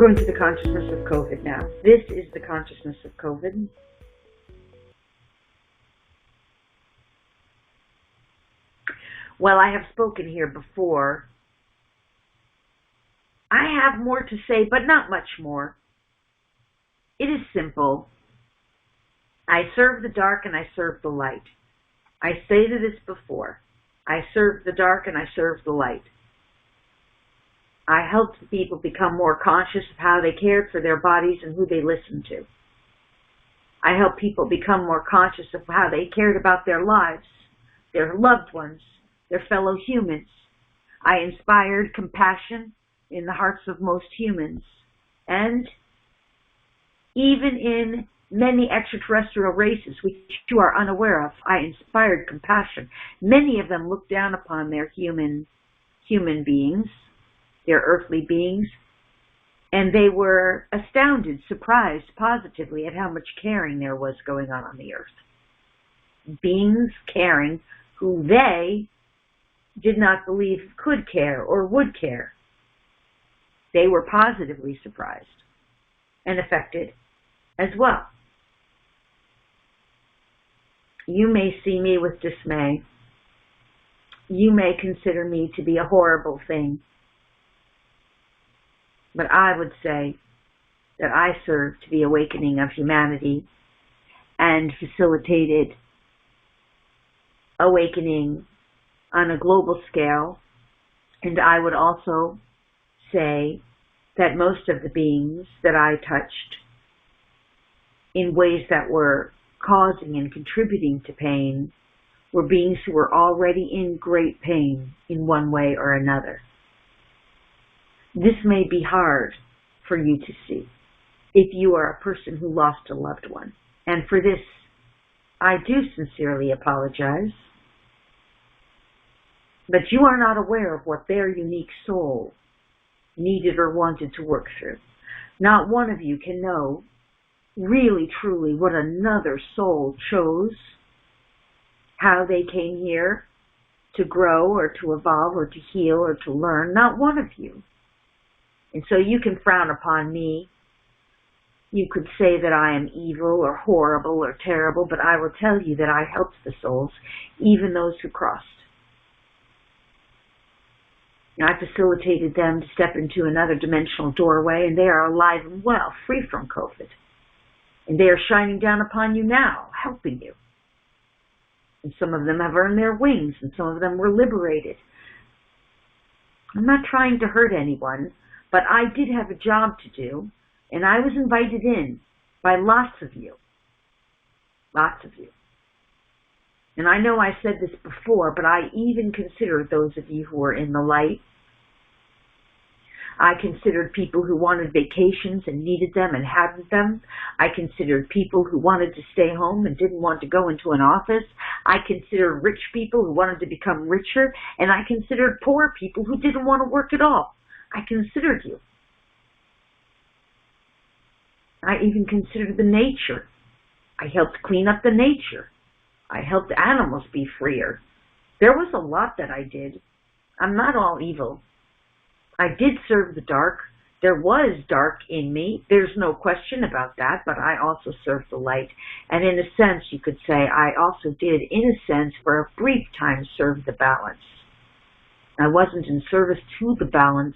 going to the consciousness of COVID now. This is the consciousness of COVID. Well, I have spoken here before. I have more to say, but not much more. It is simple. I serve the dark and I serve the light. I stated this before. I serve the dark and I serve the light. I helped people become more conscious of how they cared for their bodies and who they listened to. I helped people become more conscious of how they cared about their lives, their loved ones, their fellow humans. I inspired compassion in the hearts of most humans. And even in many extraterrestrial races, which you are unaware of, I inspired compassion. Many of them looked down upon their human beings, their earthly beings, and they were astounded, surprised positively at how much caring there was going on the earth. Beings caring who they did not believe could care or would care. They were positively surprised and affected as well. You may see me with dismay. You may consider me to be a horrible thing. But I would say that I served the awakening of humanity and facilitated awakening on a global scale. And I would also say that most of the beings that I touched in ways that were causing and contributing to pain were beings who were already in great pain in one way or another. This may be hard for you to see if you are a person who lost a loved one. And for this, I do sincerely apologize. But you are not aware of what their unique soul needed or wanted to work through. Not one of you can know really, truly what another soul chose, how they came here to grow or to evolve or to heal or to learn. Not one of you. And so you can frown upon me. You could say that I am evil or horrible or terrible, but I will tell you that I helped the souls, even those who crossed. I facilitated them to step into another dimensional doorway, and they are alive and well, free from COVID. And they are shining down upon you now, helping you. And some of them have earned their wings, and some of them were liberated. I'm not trying to hurt anyone, but I did have a job to do, and I was invited in by lots of you. Lots of you. And I know I said this before, but I even considered those of you who were in the light. I considered people who wanted vacations and needed them and hadn't them. I considered people who wanted to stay home and didn't want to go into an office. I considered rich people who wanted to become richer. And I considered poor people who didn't want to work at all. I considered you. I even considered the nature. I helped clean up the nature. I helped animals be freer. There was a lot that I did. I'm not all evil. I did serve the dark. There was dark in me. There's no question about that, but I also served the light. And in a sense, you could say I also did, in a sense, for a brief time, serve the balance. I wasn't in service to the balance.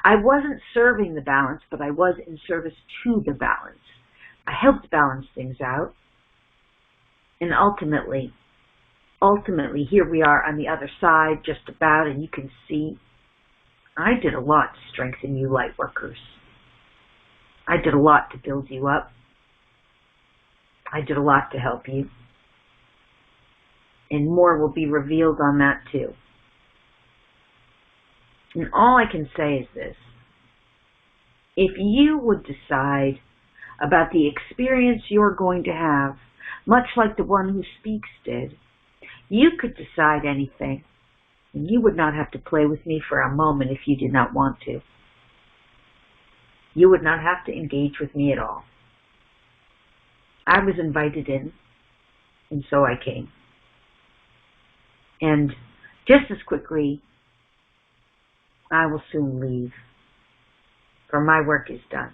I wasn't serving the balance, but I was in service to the balance. I helped balance things out. And ultimately, here we are on the other side, just about, and you can see I did a lot to strengthen you, Lightworkers. I did a lot to build you up. I did a lot to help you. And more will be revealed on that too. And all I can say is this. If you would decide about the experience you're going to have, much like the one who speaks did, you could decide anything. And you would not have to play with me for a moment if you did not want to. You would not have to engage with me at all. I was invited in, and so I came. And just as quickly, I will soon leave. for my work is done.